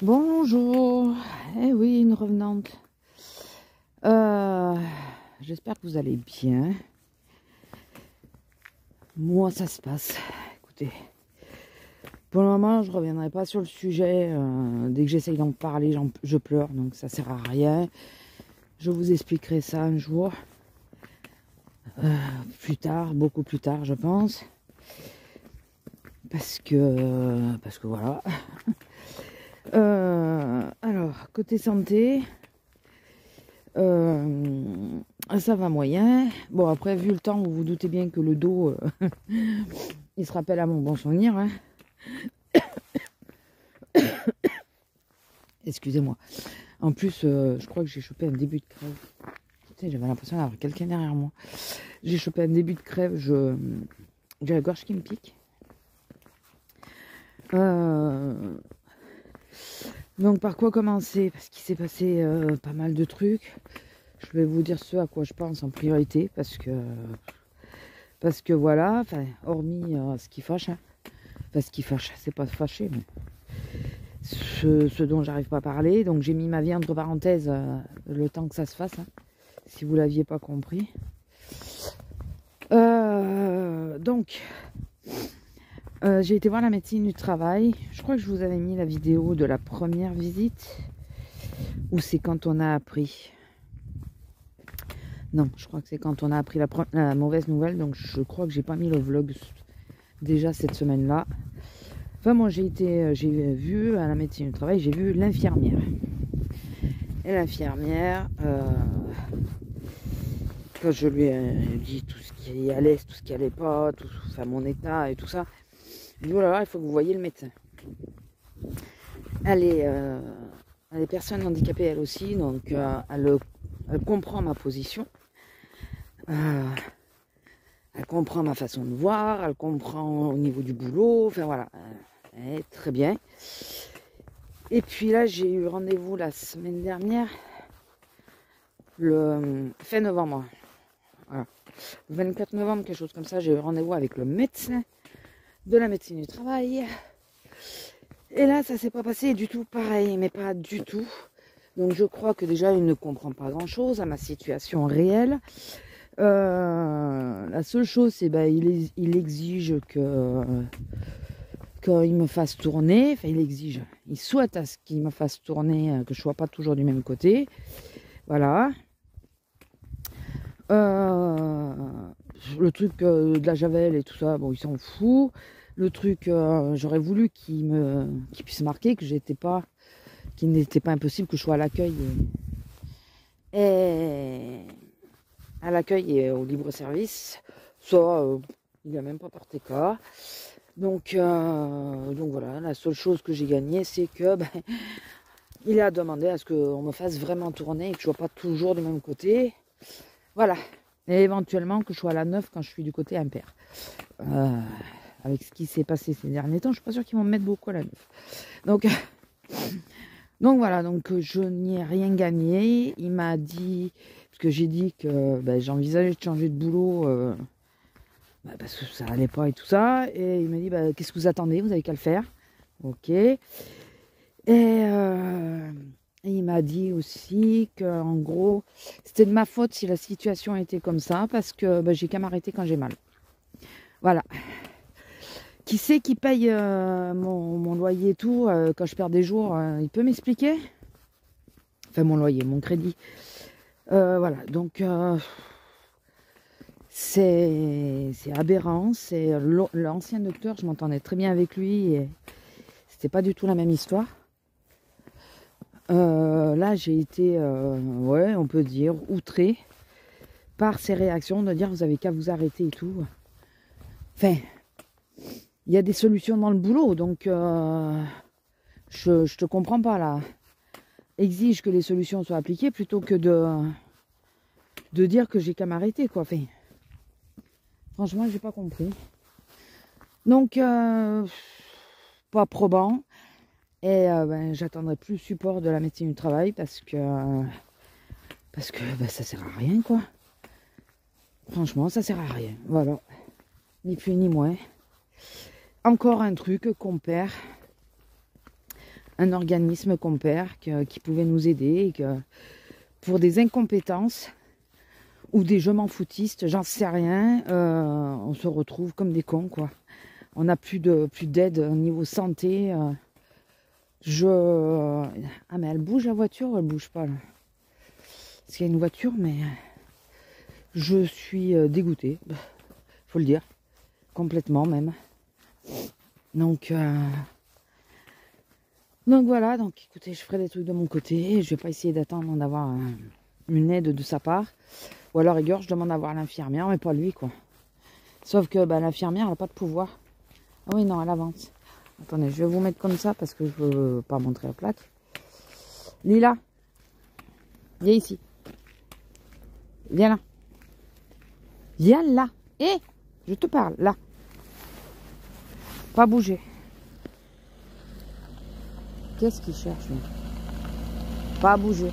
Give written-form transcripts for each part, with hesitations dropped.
Bonjour, eh oui, une revenante. J'espère que vous allez bien. Moi, ça se passe. Écoutez, pour le moment, je ne reviendrai pas sur le sujet. Dès que j'essaye d'en parler, je pleure, donc ça sert à rien. Je vous expliquerai ça un jour. Plus tard, beaucoup plus tard, je pense. Parce que voilà. Alors, côté santé, ça va moyen. Bon, après, vu le temps, vous vous doutez bien que le dos, il se rappelle à mon bon souvenir. Hein. Excusez-moi. En plus, je crois que j'ai chopé un début de crève. J'avais l'impression d'avoir quelqu'un derrière moi. J'ai chopé un début de crève. J'ai la gorge qui me pique. Donc par quoi commencer? Parce qu'il s'est passé pas mal de trucs. Je vais vous dire ce à quoi je pense en priorité. Parce que voilà, enfin, hormis ce qui fâche. Hein. Enfin, ce qui fâche, c'est pas fâché, mais ce dont j'arrive pas à parler. Donc j'ai mis ma vie entre parenthèses le temps que ça se fasse. Hein, si vous l'aviez pas compris. Donc... j'ai été voir la médecine du travail. Je crois que je vous avais mis la vidéo de la première visite. Ou c'est quand on a appris. Non, je crois que c'est quand on a appris la mauvaise nouvelle. Donc je crois que j'ai pas mis le vlog déjà cette semaine-là. Enfin moi j'ai vu à la médecine du travail, j'ai vu l'infirmière. Et l'infirmière, quand je lui ai dit tout ce qui allait, tout ce qui allait pas, enfin mon état et tout ça. Je dis, oh là là, il faut que vous voyez le médecin. Elle est personne handicapée elle aussi, donc elle comprend ma position. Elle comprend ma façon de voir, elle comprend au niveau du boulot, enfin voilà, elle est très bien. Et puis là, j'ai eu rendez-vous la semaine dernière, le fin novembre. Voilà. Le 24 novembre, quelque chose comme ça, j'ai eu rendez-vous avec le médecin de la médecine du travail. Et là, ça s'est pas passé du tout pareil, mais pas du tout. Donc je crois que déjà, il ne comprend pas grand-chose à ma situation réelle. La seule chose, c'est il exige qu'il me fasse tourner. Enfin, il souhaite à ce qu'il me fasse tourner, que je sois pas toujours du même côté. Voilà. Le truc de la javel et tout ça, bon, il s'en fout. Le truc, j'aurais voulu qu'il puisse marquer que qu'il n'était pas impossible que je sois à l'accueil et au libre service. Soit il n'a même pas porté cas. Donc voilà, la seule chose que j'ai gagnée, c'est que il a demandé à ce qu'on me fasse vraiment tourner et que je sois pas toujours du même côté. Voilà. Et éventuellement que je sois à la 9 quand je suis du côté impair. Avec ce qui s'est passé ces derniers temps, je suis pas sûre qu'ils vont me mettre beaucoup à la 9. Donc voilà, donc je n'y ai rien gagné. Il m'a dit, parce que j'ai dit que j'envisageais de changer de boulot parce que ça allait pas et tout ça. Et il m'a dit, qu'est-ce que vous attendez? Vous avez qu'à le faire. Ok. Et il m'a dit aussi qu'en gros, c'était de ma faute si la situation était comme ça, parce que j'ai qu'à m'arrêter quand j'ai mal. Voilà. Qui c'est qui paye mon loyer et tout quand je perds des jours? Il peut m'expliquer? Enfin, mon loyer, mon crédit. Voilà, donc c'est aberrant. C'est l'ancien docteur, je m'entendais très bien avec lui et c'était pas du tout la même histoire. Là, j'ai été, ouais, on peut dire, outrée par ses réactions de dire vous avez qu'à vous arrêter et tout. Enfin, il y a des solutions dans le boulot, donc je te comprends pas là. Exige que les solutions soient appliquées plutôt que de dire que j'ai qu'à m'arrêter, quoi. Enfin, franchement, j'ai pas compris. Donc, pas probant. Et j'attendrai plus le support de la médecine du travail parce que ça sert à rien, quoi. Franchement, ça sert à rien. Voilà. Ni plus ni moins. Encore un truc qu'on perd. un organisme qu'on perd, qui pouvait nous aider, et que pour des incompétences ou des je m'en foutistes, j'en sais rien, on se retrouve comme des cons, quoi. On n'a plus d'aide au niveau santé. Ah, mais elle bouge la voiture ou elle bouge pas là? Parce qu'il y a une voiture, mais je suis dégoûtée, faut le dire, complètement même. Donc voilà, donc écoutez, je ferai des trucs de mon côté. Je vais pas essayer d'attendre d'avoir une aide de sa part. Ou alors, rigueur, je demande à voir l'infirmière, mais pas lui, quoi. Sauf que l'infirmière, elle n'a pas de pouvoir. Ah oui, non, elle avance. Attendez, je vais vous mettre comme ça parce que je veux pas montrer la plaque. Lila, viens ici. Viens là. Viens là. Hé, je te parle, là. Pas bouger. Qu'est-ce qu'il cherche, lui? Pas bouger.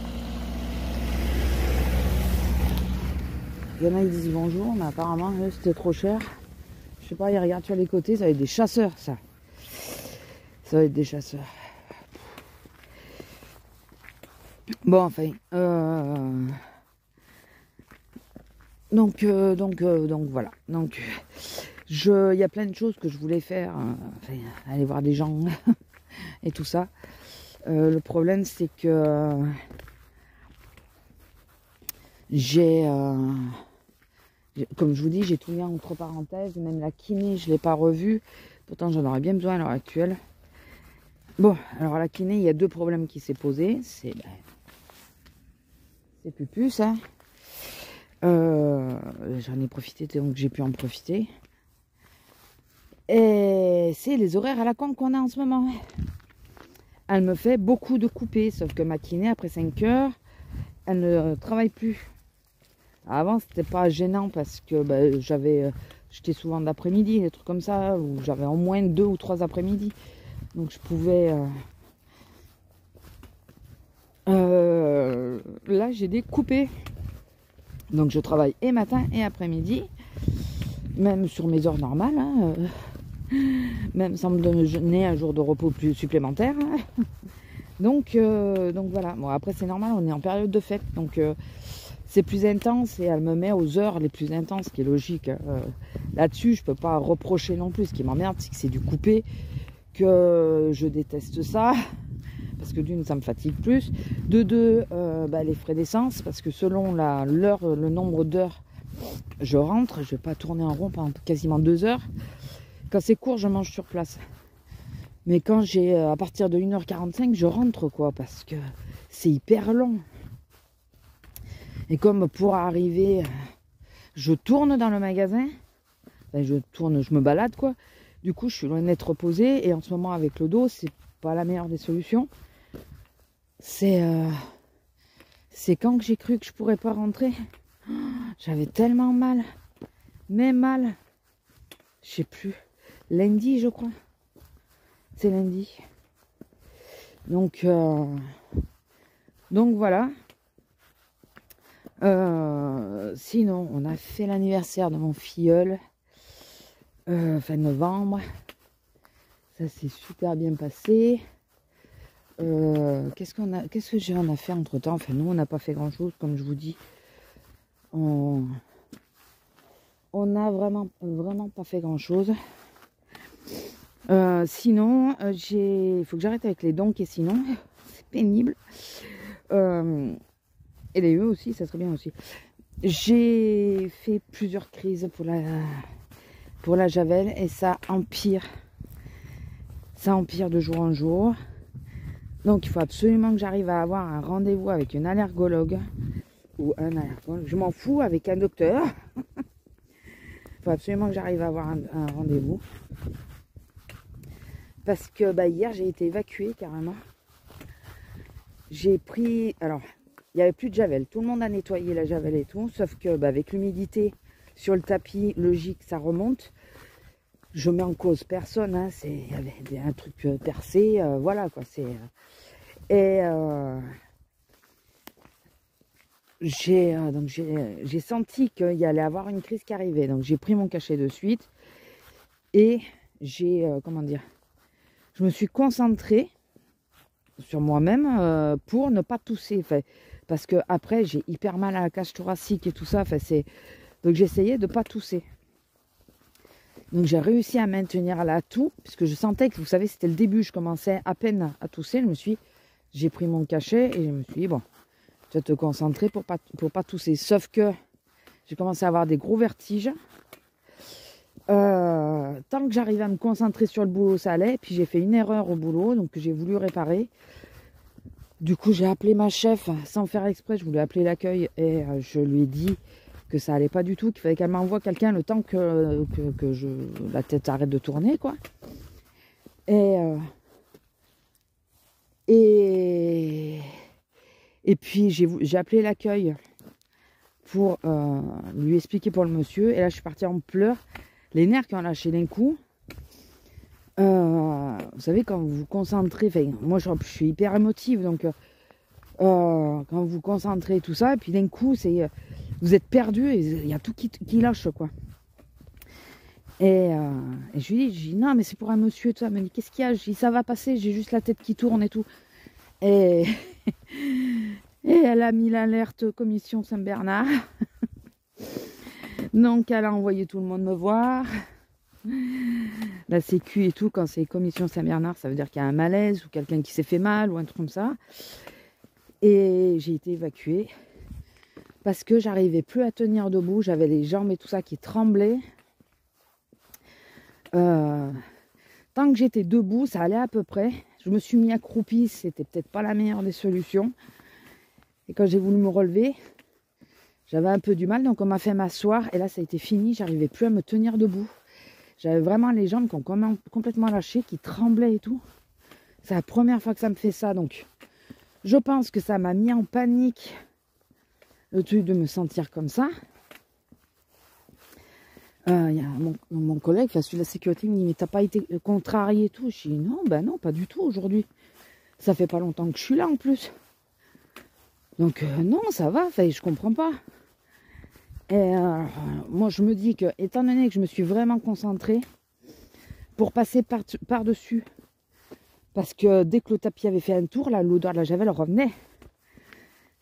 Il y en a qui disent bonjour, mais apparemment, c'était trop cher. Je sais pas, ils regardent sur les côtés, ça va être des chasseurs, ça. Ça va être des chasseurs. Bon, enfin. Donc voilà. Donc, il y a plein de choses que je voulais faire. Enfin, aller voir des gens et tout ça. Le problème, c'est que comme je vous dis, j'ai tout mis entre parenthèses. Même la kiné, je ne l'ai pas revue. Pourtant, j'en aurais bien besoin à l'heure actuelle. Bon, alors la kiné, il y a deux problèmes qui s'est posé. C'est pupus, hein. J'en ai profité, donc j'ai pu en profiter. Et c'est les horaires à la con qu'on a en ce moment. Elle me fait beaucoup de coupés, sauf que ma kiné, après 5 heures, elle ne travaille plus. Avant, c'était pas gênant parce que j'étais souvent d'après-midi, des trucs comme ça, où j'avais au moins 2 ou 3 après-midi. Donc je pouvais... là, j'ai des coupés. Donc je travaille et matin et après-midi, même sur mes heures normales, hein, même sans me donner un jour de repos plus supplémentaire. Hein. Donc voilà. Bon, après c'est normal, on est en période de fête, donc c'est plus intense et elle me met aux heures les plus intenses, ce qui est logique. Là-dessus, je peux pas reprocher non plus. Ce qui m'emmerde, c'est que c'est du coupé, que je déteste ça. Parce que d'une, ça me fatigue plus. De deux, les frais d'essence, parce que selon l'heure, le nombre d'heures, je rentre. Je vais pas tourner en rond pendant quasiment 2 heures. Quand c'est court, je mange sur place. Mais quand j'ai à partir de 1h45, je rentre, quoi, parce que c'est hyper long. Et comme pour arriver, je tourne dans le magasin. Je me balade, quoi. Du coup, je suis loin d'être reposée. Et en ce moment, avec le dos, c'est pas la meilleure des solutions. C'est quand que j'ai cru que je pourrais pas rentrer. J'avais tellement mal. Mais mal. Je sais plus. Lundi, je crois. C'est lundi. Donc voilà. Sinon, on a fait l'anniversaire de mon filleul. Fin novembre. Ça s'est super bien passé. Qu'est-ce qu'on a fait entre temps? Enfin, nous on n'a pas fait grand chose, comme je vous dis. On a vraiment pas fait grand chose. Sinon, il faut que j'arrête avec les dons, et sinon c'est pénible. Et les œufs aussi, ça serait bien aussi. J'ai fait plusieurs crises pour la javel et ça empire. Ça empire de jour en jour. Donc il faut absolument que j'arrive à avoir un rendez-vous avec une allergologue ou un allergologue. Je m'en fous, avec un docteur. Il faut absolument que j'arrive à avoir un rendez-vous. Parce que hier j'ai été évacuée carrément. J'ai pris... Alors, il n'y avait plus de javel. Tout le monde a nettoyé la javel et tout. Sauf que avec l'humidité sur le tapis, logique, ça remonte. Je mets en cause personne. Hein. Il y avait un truc percé. Voilà quoi. J'ai senti qu'il y allait avoir une crise qui arrivait. Donc j'ai pris mon cachet de suite. Et j'ai... comment dire, je me suis concentrée sur moi-même pour ne pas tousser. Enfin, parce que après j'ai hyper mal à la cage thoracique et tout ça. Enfin, donc j'essayais de ne pas tousser. Donc j'ai réussi à maintenir la toux, puisque je sentais que, vous savez, c'était le début, je commençais à peine à tousser. J'ai pris mon cachet et je me suis dit, bon, tu vas te concentrer pour pas tousser. Sauf que j'ai commencé à avoir des gros vertiges. Tant que j'arrivais à me concentrer sur le boulot, ça allait. Puis j'ai fait une erreur au boulot, donc j'ai voulu réparer. Du coup, j'ai appelé ma chef sans faire exprès. Je voulais appeler l'accueil et je lui ai dit que ça allait pas du tout, qu'il fallait qu'elle m'envoie quelqu'un le temps que la tête arrête de tourner, quoi. Et puis j'ai appelé l'accueil pour lui expliquer pour le monsieur. Et là, je suis partie en pleurs. Les nerfs qui ont lâché d'un coup. Vous savez, quand vous vous concentrez, moi je suis hyper émotive, donc quand vous vous concentrez tout ça, et puis d'un coup, vous êtes perdu et il y a tout qui lâche, quoi. Et je lui dis, non, mais c'est pour un monsieur, tout ça. Elle me dit, qu'est-ce qu'il y a? Je dis, ça va passer, j'ai juste la tête qui tourne et tout. Et elle a mis l'alerte commission Saint-Bernard. Donc elle a envoyé tout le monde me voir. La sécu et tout, quand c'est commission Saint-Bernard, ça veut dire qu'il y a un malaise ou quelqu'un qui s'est fait mal ou un truc comme ça. Et j'ai été évacuée parce que j'arrivais plus à tenir debout, j'avais les jambes et tout ça qui tremblaient. Tant que j'étais debout, ça allait à peu près. Je me suis mis accroupie, c'était peut-être pas la meilleure des solutions. Et quand j'ai voulu me relever, j'avais un peu du mal, donc on m'a fait m'asseoir. Et là, ça a été fini, j'arrivais plus à me tenir debout. J'avais vraiment les jambes qui ont complètement lâché, qui tremblaient et tout. C'est la première fois que ça me fait ça, donc je pense que ça m'a mis en panique, le truc de me sentir comme ça. Il y a mon collègue, celui de la sécurité, me dit, mais t'as pas été contrarié et tout? Je dis, non, ben non, pas du tout aujourd'hui. Ça fait pas longtemps que je suis là en plus. Donc non, ça va, je comprends pas. Et moi je me dis que, étant donné que je me suis vraiment concentrée pour passer par-dessus, parce que dès que le tapis avait fait un tour, là, l'odeur de la javel revenait.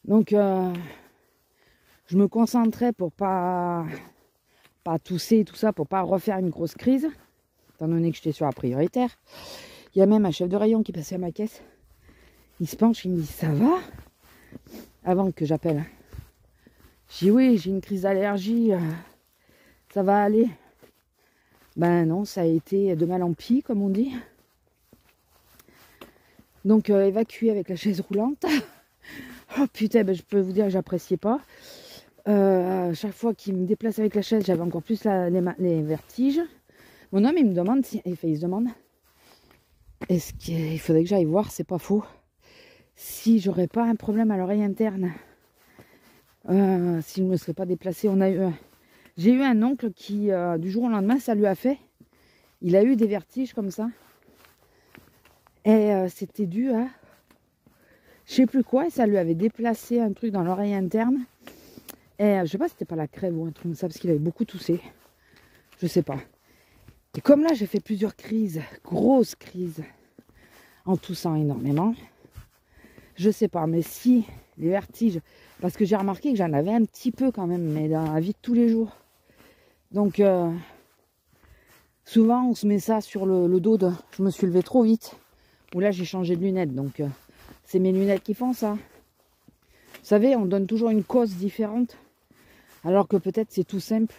Donc je me concentrais pour pas tousser et tout ça, pour pas refaire une grosse crise, étant donné que j'étais sur la prioritaire. Il y a même un chef de rayon qui passait à ma caisse. Il se penche, il me dit, ça va? Avant que j'appelle. Je dis, oui, j'ai une crise d'allergie, ça va aller. Ben non, ça a été de mal en pis, comme on dit. Donc évacué avec la chaise roulante. Oh putain, ben, je peux vous dire que j'appréciais pas. Chaque fois qu'il me déplace avec la chaise, j'avais encore plus les vertiges. Mon homme, il me demande, il se demande, est-ce qu'il faudrait que j'aille voir, c'est pas faux, si j'aurais pas un problème à l'oreille interne, si je ne me serais pas déplacée. J'ai eu un oncle qui, du jour au lendemain, ça lui a fait. Il a eu des vertiges comme ça. Et c'était dû à, je sais plus quoi, et ça lui avait déplacé un truc dans l'oreille interne. Et je sais pas si c'était pas la crève ou un truc comme ça, parce qu'il avait beaucoup toussé. Je sais pas. Et comme là, j'ai fait plusieurs crises, grosses crises, en toussant énormément. Je sais pas, mais si les vertiges, parce que j'ai remarqué que j'en avais un petit peu quand même, mais dans la vie de tous les jours. Donc, souvent, on se met ça sur le dos de, je me suis levée trop vite. Ou là, j'ai changé de lunettes, donc c'est mes lunettes qui font ça. Vous savez, on donne toujours une cause différente, alors que peut-être c'est tout simple.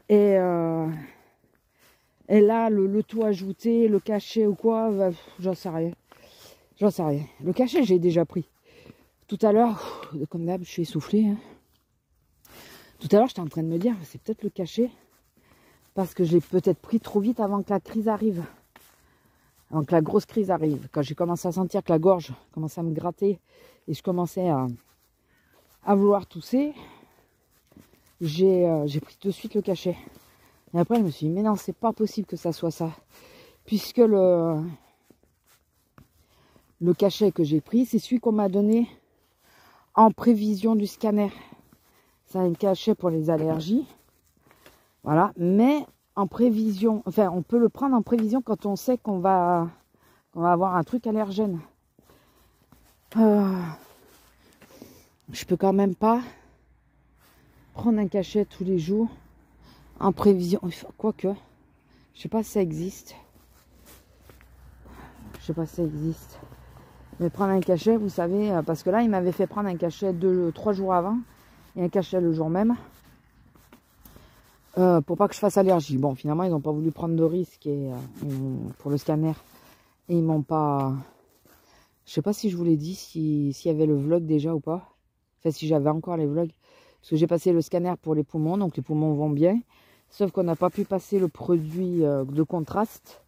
Et là, le tout ajouté, le cachet ou quoi, j'en sais rien. J'en sais rien. Le cachet, j'ai déjà pris. Tout à l'heure, comme d'hab, je suis essoufflée. Hein. Tout à l'heure, j'étais en train de me dire, c'est peut-être le cachet, parce que je l'ai peut-être pris trop vite avant que la crise arrive. Avant que la grosse crise arrive. Quand j'ai commencé à sentir que la gorge commençait à me gratter et je commençais à vouloir tousser, j'ai pris tout de suite le cachet. Et après, je me suis dit, mais non, c'est pas possible que ça soit ça. Puisque le cachet que j'ai pris, c'est celui qu'on m'a donné en prévision du scanner. C'est un cachet pour les allergies. Voilà, mais en prévision, enfin, on peut le prendre en prévision quand on sait qu'on va avoir un truc allergène. Je peux quand même pas prendre un cachet tous les jours en prévision. Quoique, je sais pas si ça existe. Je sais pas si ça existe. Mais prendre un cachet, vous savez, parce que là, il m'avait fait prendre un cachet 3 jours avant et un cachet le jour même. Pour pas que je fasse allergie. Bon, finalement, ils n'ont pas voulu prendre de risque et, pour le scanner. Et ils m'ont pas... Je sais pas si je vous l'ai dit, s'il y avait le vlog déjà ou pas. Enfin, si j'avais encore les vlogs. Parce que j'ai passé le scanner pour les poumons, donc les poumons vont bien. Sauf qu'on n'a pas pu passer le produit de contraste,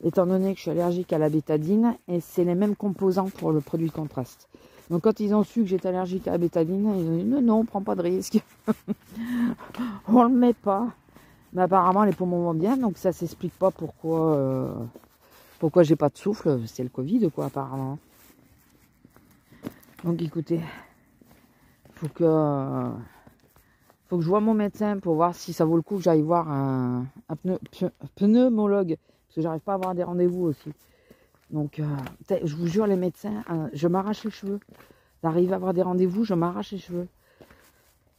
étant donné que je suis allergique à la bétadine. Et c'est les mêmes composants pour le produit de contraste. Donc quand ils ont su que j'étais allergique à la bétadine, ils ont dit non, non, on prend pas de risque. On le met pas. Mais apparemment les poumons vont bien, donc ça s'explique pas pourquoi j'ai pas de souffle. C'est le Covid quoi apparemment. Donc écoutez, faut que je voie mon médecin pour voir si ça vaut le coup que j'aille voir un pneumologue. Parce que j'arrive pas à avoir des rendez-vous aussi. Donc je vous jure les médecins, je m'arrache les cheveux. J'arrive à avoir des rendez-vous, je m'arrache les cheveux.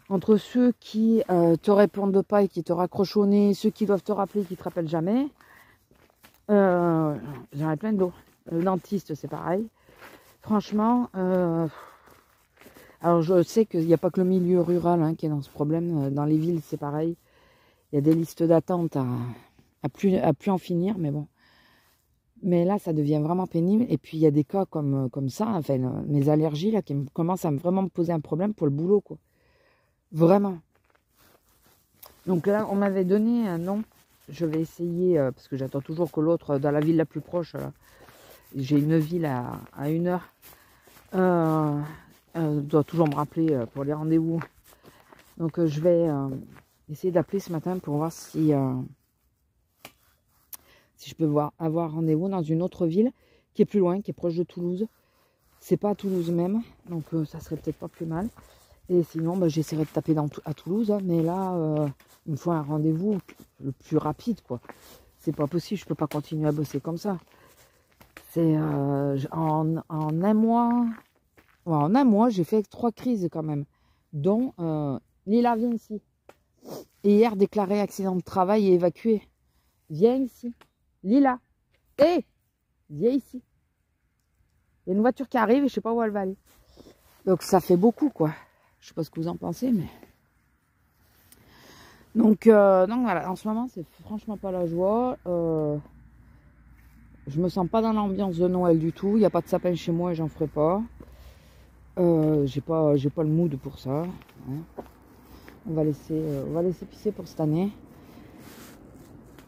Entre ceux qui te répondent pas et qui te raccrochent au nez, ceux qui doivent te rappeler, qui te rappellent jamais. J'en ai plein d'eau. Le dentiste, c'est pareil. Franchement, alors je sais qu'il n'y a pas que le milieu rural qui est dans ce problème. Dans les villes, c'est pareil. Il y a des listes d'attente à plus en finir, mais bon. Mais là, ça devient vraiment pénible. Et puis, il y a des cas comme ça, enfin, mes allergies, là, qui commencent à vraiment me poser un problème pour le boulot, quoi. Vraiment. Donc là, on m'avait donné un nom. Je vais essayer, parce que j'attends toujours que l'autre, dans la ville la plus proche, j'ai une ville à 1 heure, doit toujours me rappeler pour les rendez-vous. Donc je vais essayer d'appeler ce matin pour voir si je peux avoir rendez-vous dans une autre ville qui est plus loin, qui est proche de Toulouse. C'est pas à Toulouse même, donc ça serait peut-être pas plus mal. Et sinon, bah, j'essaierai de taper à Toulouse, mais là, il me faut un rendez-vous le plus rapide, quoi. C'est pas possible, je peux pas continuer à bosser comme ça. C'est en 1 mois, ouais, en 1 mois, j'ai fait 3 crises quand même, dont Lila, viens ici. Et hier, déclaré accident de travail et évacué. Viens ici. Lila, hé, viens ici. Il y a une voiture qui arrive et je sais pas où elle va aller. Donc ça fait beaucoup, quoi. Je sais pas ce que vous en pensez, mais... Donc voilà, en ce moment, c'est franchement pas la joie. Je me sens pas dans l'ambiance de Noël du tout. Il n'y a pas de sapin chez moi et j'en ferai pas. J'ai pas le mood pour ça. On va laisser pisser pour cette année.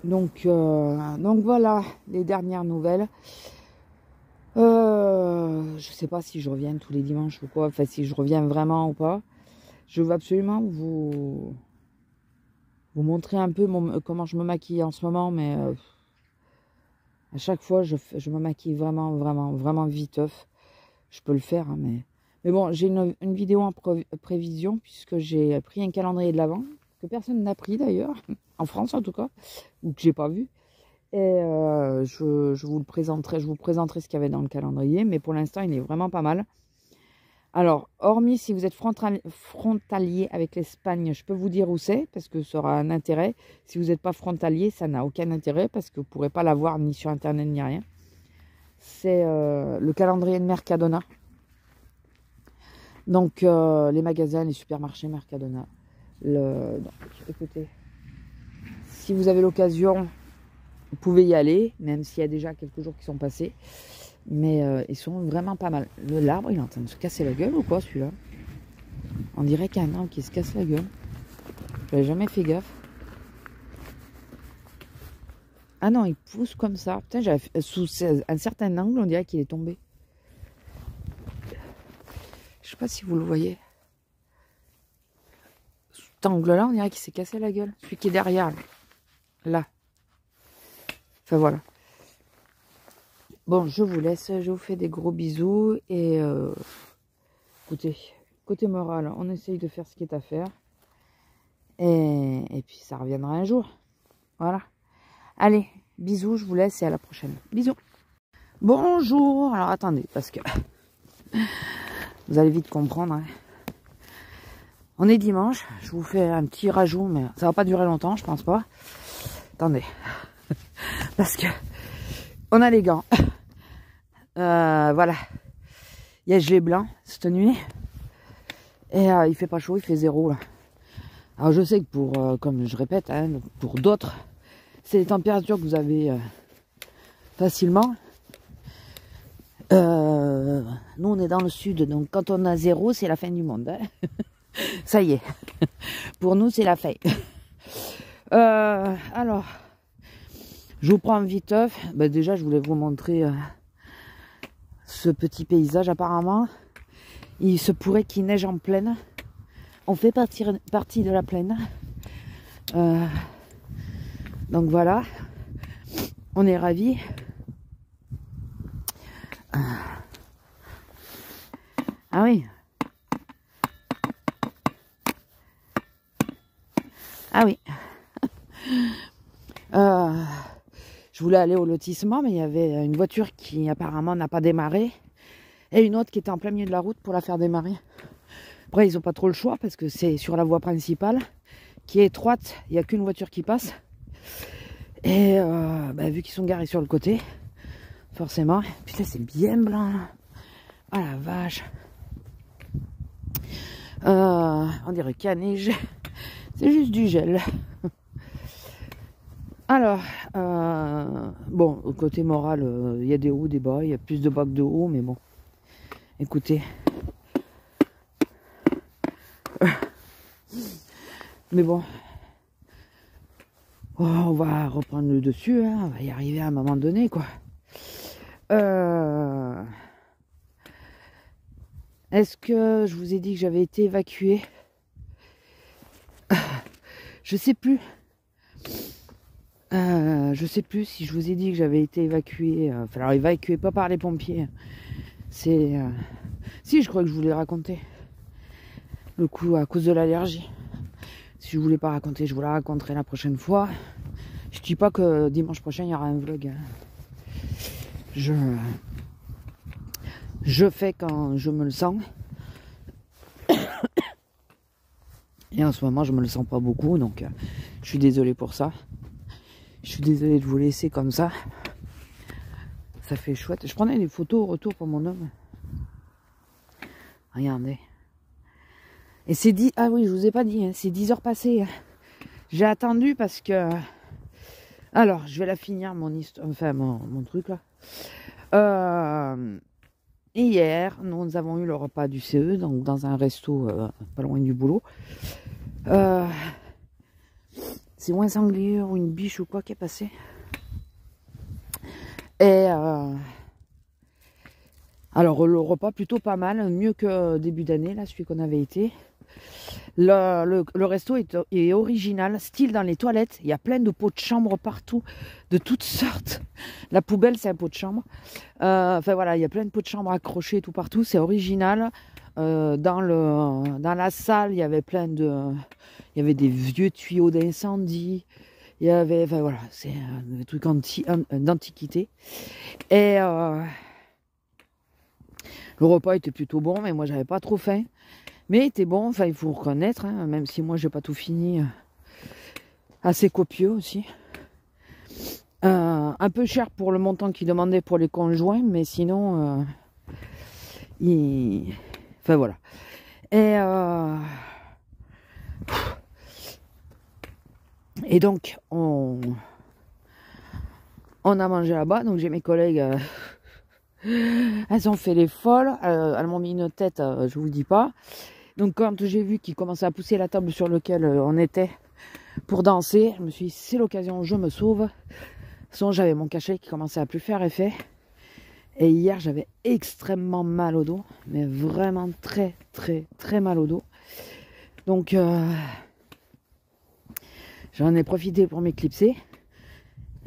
Donc voilà, les dernières nouvelles. Je sais pas si je reviens tous les dimanches ou quoi. Enfin, si je reviens vraiment ou pas. Je veux absolument vous montrer un peu comment je me maquille en ce moment, mais à chaque fois je me maquille vraiment viteuf. Je peux le faire, hein, mais bon, j'ai une vidéo en prévision puisque j'ai pris un calendrier de l'Avent que personne n'a pris d'ailleurs, en France en tout cas, ou que j'ai pas vu. Et je vous présenterai ce qu'il y avait dans le calendrier, mais pour l'instant il est vraiment pas mal. Alors, hormis si vous êtes frontalier avec l'Espagne, je peux vous dire où c'est, parce que ça aura un intérêt. Si vous n'êtes pas frontalier, ça n'a aucun intérêt, parce que vous ne pourrez pas l'avoir ni sur Internet, ni rien. C'est le calendrier de Mercadona. Donc, les magasins, les supermarchés Mercadona. Donc, écoutez, si vous avez l'occasion, vous pouvez y aller, même s'il y a déjà quelques jours qui sont passés. Mais ils sont vraiment pas mal. L'arbre, il est en train de se casser la gueule ou quoi, celui-là? On dirait qu'il y a un arbre qui se casse la gueule. J'avais jamais fait gaffe. Ah non, il pousse comme ça. Putain, sous un certain angle, on dirait qu'il est tombé. Je sais pas si vous le voyez. Sous cet angle-là, on dirait qu'il s'est cassé la gueule. Celui qui est derrière, là. Enfin, voilà. Bon, je vous laisse, je vous fais des gros bisous et écoutez, côté moral, on essaye de faire ce qui est à faire et puis ça reviendra un jour. Voilà. Allez, bisous, je vous laisse et à la prochaine. Bisous. Bonjour. Alors attendez, parce que Vous allez vite comprendre. Hein. On est dimanche. Je vous fais un petit rajout, mais ça va pas durer longtemps, je pense pas. Attendez. Parce que on a les gants. Voilà. Il y a gelé blanc cette nuit. Et il fait pas chaud, il fait 0 là. Alors je sais que pour, comme je répète, hein, pour d'autres, c'est les températures que vous avez facilement. Nous on est dans le sud, donc quand on a 0, c'est la fin du monde. Hein. Ça y est. Pour nous, c'est la fin. Alors, je vous prends vite œuf. Ben, déjà, je voulais vous montrer ce petit paysage. Apparemment, il se pourrait qu'il neige en plaine. On fait partie de la plaine. Donc voilà. On est ravis. Ah oui. Ah oui. Je voulais aller au lotissement, mais il y avait une voiture qui apparemment n'a pas démarré et une autre qui était en plein milieu de la route pour la faire démarrer. Après, ils n'ont pas trop le choix parce que c'est sur la voie principale qui est étroite, il n'y a qu'une voiture qui passe. Et vu qu'ils sont garés sur le côté, forcément. Putain, c'est bien blanc là. Oh la vache. On dirait qu'il y a neige. C'est juste du gel. Alors, bon, au côté moral, il y a des hauts, des bas, il y a plus de bas que de hauts, mais bon, écoutez. Mais bon, on va reprendre le dessus, hein, on va y arriver à un moment donné, quoi. Est-ce que je vous ai dit que j'avais été évacuée? Je sais plus. Je sais plus si je vous ai dit que j'avais été évacuée. Alors évacuée pas par les pompiers. C'est si, je crois que je vous l'ai raconté. Le coup à cause de l'allergie. Si je voulais pas raconter, je vous la raconterai la prochaine fois. Je dis pas que dimanche prochain il y aura un vlog. Je fais quand je me le sens. Et en ce moment je me le sens pas beaucoup, donc je suis désolée pour ça. Je suis désolée de vous laisser comme ça. Ça fait chouette. Je prenais des photos au retour pour mon homme. Regardez. Et c'est 10... Ah oui, je vous ai pas dit, hein, c'est 10 heures passées. J'ai attendu parce que... Alors, je vais la finir, mon histoire... Enfin, mon truc, là. Hier, nous avons eu le repas du CE, donc dans un resto pas loin du boulot. C'est ou un sanglier ou une biche ou quoi qui est passé. Et alors le repas plutôt pas mal, mieux que début d'année, là, celui qu'on avait été. Le resto est original, style dans les toilettes. Il y a plein de pots de chambre partout, de toutes sortes. La poubelle, c'est un pot de chambre. Enfin voilà, il y a plein de pots de chambre accrochés tout partout. C'est original. Dans la salle, il y avait il y avait des vieux tuyaux d'incendie. Il y avait, enfin voilà, c'est des trucs d'antiquité. Et le repas était plutôt bon, mais moi j'avais pas trop faim. Mais il était bon, enfin il faut reconnaître, hein, même si moi j'ai pas tout fini. Assez copieux aussi. Un peu cher pour le montant qu'ils demandaient pour les conjoints, mais sinon, enfin voilà. Et donc on a mangé là-bas, donc j'ai mes collègues, elles ont fait les folles, elles m'ont mis une tête, je vous dis pas. Donc quand j'ai vu qu'ils commençaient à pousser la table sur laquelle on était pour danser, je me suis dit c'est l'occasion, je me sauve. Sinon j'avais mon cachet qui commençait à plus faire effet. Et hier j'avais extrêmement mal au dos, mais vraiment très très très mal au dos. Donc j'en ai profité pour m'éclipser.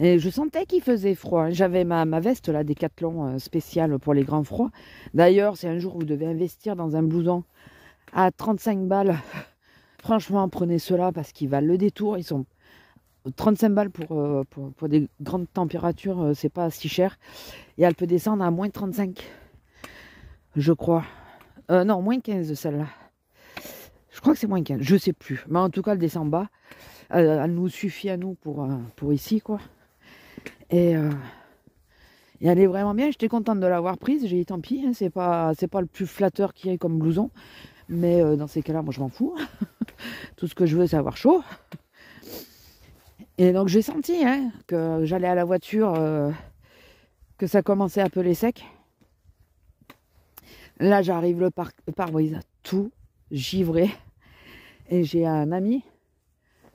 Et je sentais qu'il faisait froid. J'avais ma veste là, Décathlon spéciale pour les grands froids. D'ailleurs, si un jour vous devez investir dans un blouson à 35 balles, franchement, prenez ceux-là parce qu'ils valent le détour. Ils sont 35 balles pour des grandes températures, c'est pas si cher. Et elle peut descendre à moins 35. je crois. Non, moins 15 celle-là. Je crois que c'est moins 15, je sais plus. Mais en tout cas, elle descend bas. Elle nous suffit à nous pour ici, quoi. Et elle est vraiment bien. J'étais contente de l'avoir prise. J'ai dit tant pis, hein, c'est pas le plus flatteur qu'il y ait comme blouson. Mais dans ces cas-là, moi je m'en fous. Tout ce que je veux, c'est avoir chaud. Et donc j'ai senti hein, que j'allais à la voiture, que ça commençait à peler sec. Là, j'arrive le pare-brise tout givré. Et j'ai un ami.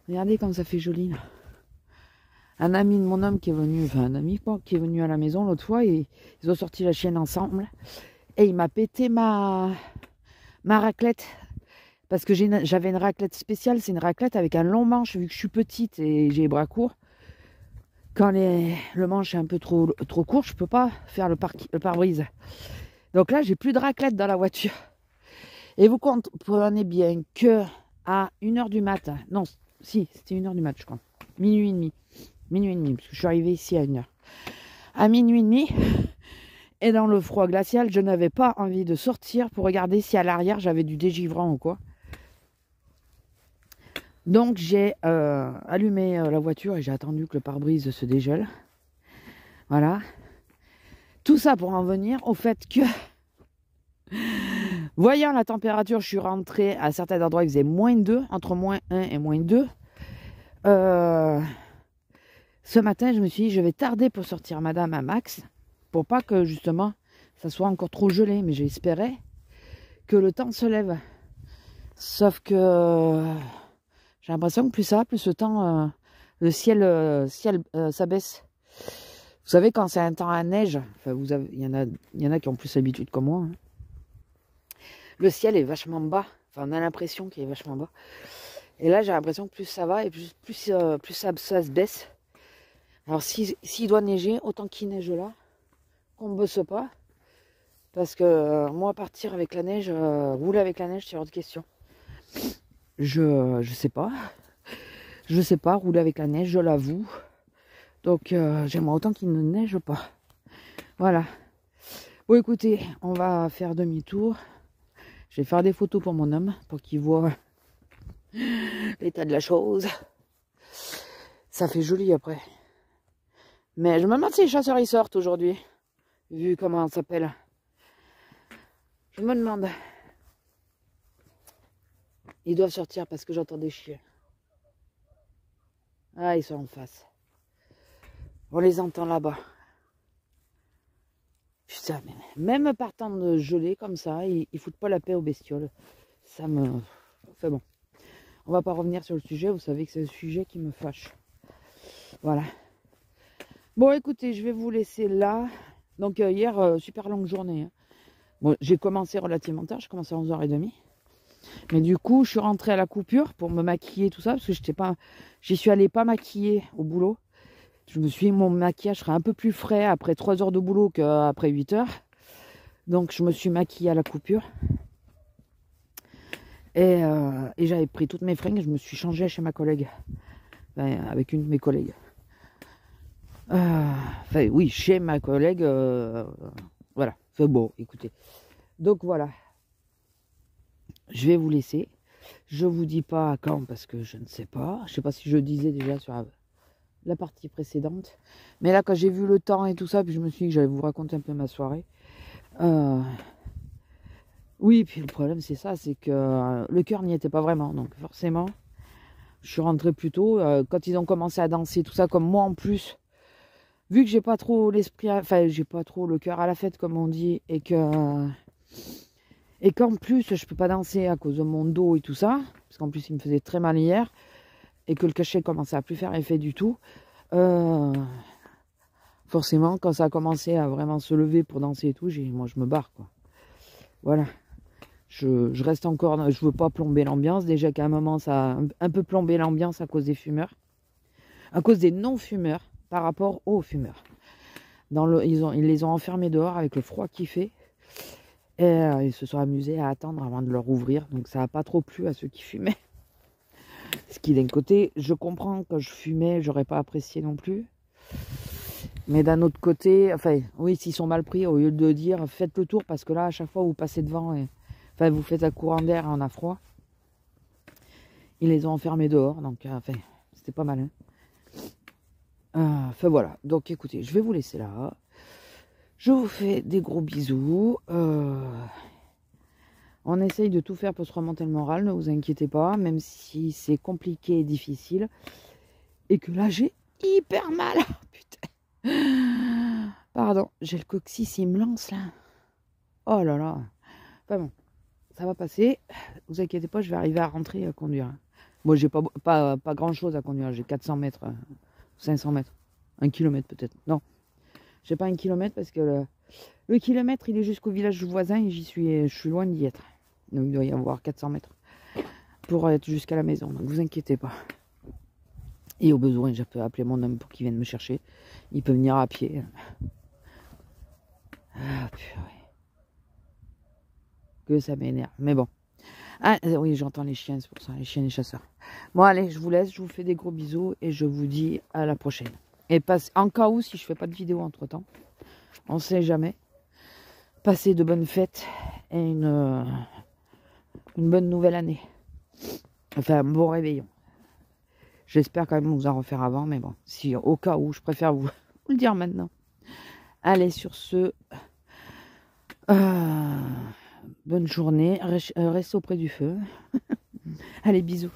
Regardez comme ça fait joli là. Un ami de mon homme qui est venu, enfin un ami quoi, qui est venu à la maison l'autre fois et ils ont sorti la chienne ensemble. Et il m'a pété ma raclette. Parce que j'avais une raclette spéciale, c'est une raclette avec un long manche, vu que je suis petite et j'ai les bras courts. Quand le manche est un peu trop court, je peux pas faire le pare-brise. Donc là, j'ai plus de raclette dans la voiture. Et vous comprenez bien que à 1h du matin, non, si, c'était 1h du matin, je crois. Minuit et demi. Minuit et demi, parce que je suis arrivée ici à 1h. À minuit et demi, et dans le froid glacial, je n'avais pas envie de sortir pour regarder si à l'arrière, j'avais du dégivrant ou quoi. Donc j'ai allumé la voiture et j'ai attendu que le pare-brise se dégèle. Voilà. Tout ça pour en venir au fait que, voyant la température, je suis rentrée à certains endroits, il faisait -2, entre -1 et -2. Ce matin, je me suis dit, je vais tarder pour sortir madame à max, pour pas que justement, ça soit encore trop gelé. Mais j'espérais que le temps se lève. Sauf que j'ai l'impression que plus ça va, plus le temps, le ciel s'abaisse. Vous savez, quand c'est un temps à neige, enfin, il y en a qui ont plus l'habitude que moi. Hein. Le ciel est vachement bas. Enfin, on a l'impression qu'il est vachement bas. Et là, j'ai l'impression que plus ça va et plus ça se baisse. Alors, s'il doit neiger, autant qu'il neige là, qu'on ne bosse pas. Parce que moi, partir avec la neige, rouler avec la neige, c'est hors de question. Je sais pas. Je sais pas rouler avec la neige, je l'avoue. Donc, j'aimerais autant qu'il ne neige pas. Voilà. Bon, écoutez, on va faire demi-tour. Je vais faire des photos pour mon homme, pour qu'il voit l'état de la chose. Ça fait joli après. Mais je me demande si les chasseurs y sortent aujourd'hui. Vu comment ça s'appelle. Je me demande. Ils doivent sortir parce que j'entends des chiens. Ah, ils sont en face. On les entend là-bas. Putain, mais même partant de geler comme ça, ils foutent pas la paix aux bestioles. Ça me... Enfin bon. On va pas revenir sur le sujet. Vous savez que c'est le sujet qui me fâche. Voilà. Bon, écoutez, je vais vous laisser là. Donc, hier, super longue journée. Hein. Bon, j'ai commencé relativement tard. J'ai commencé à 11h30. Mais du coup, je suis rentrée à la coupure pour me maquiller, tout ça. Parce que j'y suis allée pas maquillée au boulot. Je me suis dit, mon maquillage serait un peu plus frais après 3 heures de boulot qu'après 8 heures. Donc, je me suis maquillée à la coupure. Et j'avais pris toutes mes fringues. Je me suis changée chez ma collègue. Enfin, avec une de mes collègues. Enfin, oui, chez ma collègue. Voilà. Enfin, bon, écoutez. Donc, voilà. Je vais vous laisser. Je vous dis pas quand parce que je ne sais pas. Je sais pas si je disais déjà sur la partie précédente. Mais là, quand j'ai vu le temps et tout ça, puis je me suis dit que j'allais vous raconter un peu ma soirée. Oui, puis le problème, c'est ça, c'est que le cœur n'y était pas vraiment. Donc forcément, je suis rentrée plus tôt. Quand ils ont commencé à danser, tout ça, comme moi en plus, vu que j'ai pas trop l'esprit, enfin, j'ai pas trop le cœur à la fête, comme on dit, et qu'en plus, je peux pas danser à cause de mon dos et tout ça, parce qu'en plus, il me faisait très mal hier, et que le cachet commençait à plus faire effet du tout. Forcément, quand ça a commencé à vraiment se lever pour danser et tout, moi, je me barre, quoi. Voilà. Je reste encore, je veux pas plomber l'ambiance. Déjà qu'à un moment, ça a un peu plombé l'ambiance à cause des fumeurs. À cause des non-fumeurs par rapport aux fumeurs. Ils les ont enfermés dehors avec le froid qu'il fait. Et ils se sont amusés à attendre avant de leur ouvrir. Donc ça n'a pas trop plu à ceux qui fumaient. Ce qui d'un côté, je comprends, quand je fumais, j'aurais pas apprécié non plus. Mais d'un autre côté, enfin, oui, s'ils sont mal pris, au lieu de dire faites le tour, parce que là, à chaque fois, vous passez devant, et, enfin, vous faites un courant d'air et on a froid. Ils les ont enfermés dehors, donc, enfin, c'était pas mal. Hein. Enfin, voilà. Donc, écoutez, je vais vous laisser là. Je vous fais des gros bisous. On essaye de tout faire pour se remonter le moral, ne vous inquiétez pas, même si c'est compliqué et difficile. Et que là, j'ai hyper mal. Putain. Pardon, j'ai le coccyx, il me lance là. Oh là là. Enfin bon, ça va passer. Vous inquiétez pas, je vais arriver à rentrer à conduire. Moi, j'ai pas grand chose à conduire. J'ai 400 mètres, 500 mètres. 1 kilomètre peut-être. Non, j'ai pas 1 kilomètre parce que le kilomètre, il est jusqu'au village voisin et je suis loin d'y être. Donc il doit y avoir 400 mètres pour être jusqu'à la maison. Donc vous inquiétez pas. Et au besoin, je peux appeler mon homme pour qu'il vienne me chercher. Il peut venir à pied. Ah purée. Que ça m'énerve. Mais bon. Ah oui, j'entends les chiens, c'est pour ça. Les chiens, les chasseurs. Bon allez, je vous laisse. Je vous fais des gros bisous. Et je vous dis à la prochaine. Et en cas où, si je fais pas de vidéo entre temps. On sait jamais. Passez de bonnes fêtes. Et une bonne nouvelle année. Enfin, un bon réveillon. J'espère quand même vous en refaire avant, mais bon, si au cas où, je préfère vous le dire maintenant. Allez, sur ce, bonne journée, restez auprès du feu. Allez, bisous.